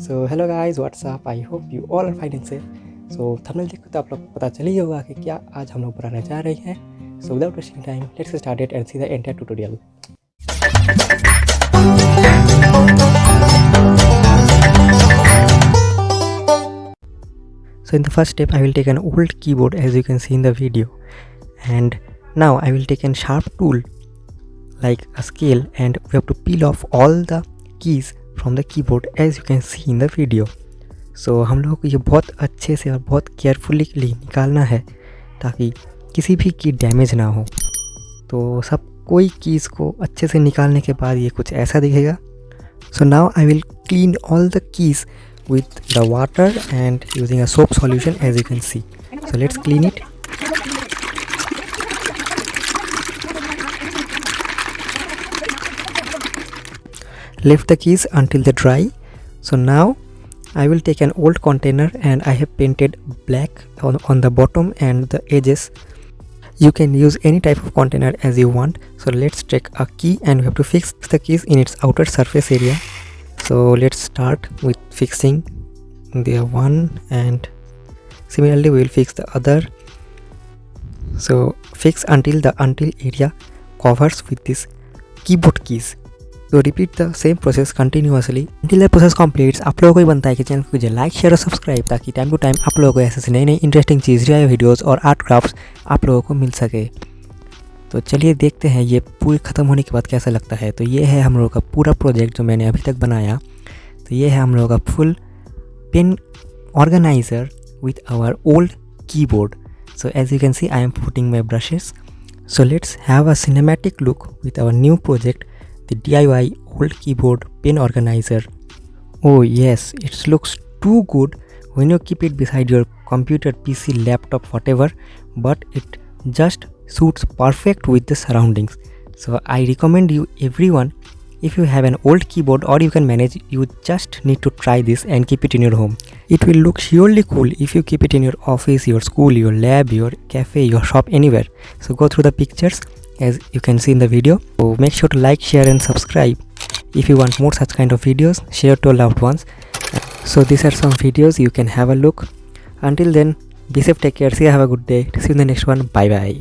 So hello guys, what's up. I hope you all are fine and safe. So thumbnail देख के तो आप लोग को पता चल ही होगा कि क्या आज हम लोग बनाने जा रहे हैं। So without wasting time let's start it and see the entire tutorial. So in the first step I will take an old keyboard as you can see in the video, and now I will take a sharp tool like a scale and we have to peel off all the keys from the keyboard as you can see in the video. So हम लोगों को ये बहुत अच्छे से और बहुत carefully निकालना है ताकि किसी भी की डैमेज ना हो। तो सब कोई कीज़ को अच्छे से निकालने के बाद ये कुछ ऐसा दिखेगा। So now I will clean all the keys with the water and using a soap solution as you can see. So let's clean it. Lift the keys until they dry. So now I will take an old container and I have painted black on the bottom and the edges. You can use any type of container as you want. So let's take a key and we have to fix the keys in its outer surface area. So let's start with fixing the one and similarly we will fix the other. So fix until the until area covers with this keyboard keys. So repeat the same process continuously until the process completes. आप लोगों को ही बनता है कि channel को कीजिए like share और subscribe ताकि टाइम टू टाइम आप लोगों को ऐसे नई नई इंटरेस्टिंग चीज़ रियल वीडियोस और आर्ट क्राफ्ट्स आप लोगों को मिल सके। तो चलिए देखते हैं ये पूरी ख़त्म होने के बाद कैसा लगता है। तो ये है हम लोगों का पूरा प्रोजेक्ट जो मैंने अभी तक बनाया। तो ये है हम लोगों का full pen organiser with our old keyboard. So as you can see I am putting my brushes. So let's have a cinematic look with our new project, the DIY old keyboard pen organizer. Oh yes, it looks too good when you keep it beside your computer, PC, laptop, whatever, but it just suits perfect with the surroundings. So I recommend you everyone, if you have an old keyboard or you can manage, you just need to try this and keep it in your home. It will look surely cool if you keep it in your office, your school, your lab, your cafe, your shop, anywhere. So go through the pictures as you can see in the video. So make sure to like, share and subscribe. If you want more such kind of videos, share to your loved ones. So these are some videos you can have a look. Until then, be safe, take care, see you, have a good day. See you in the next one. Bye bye.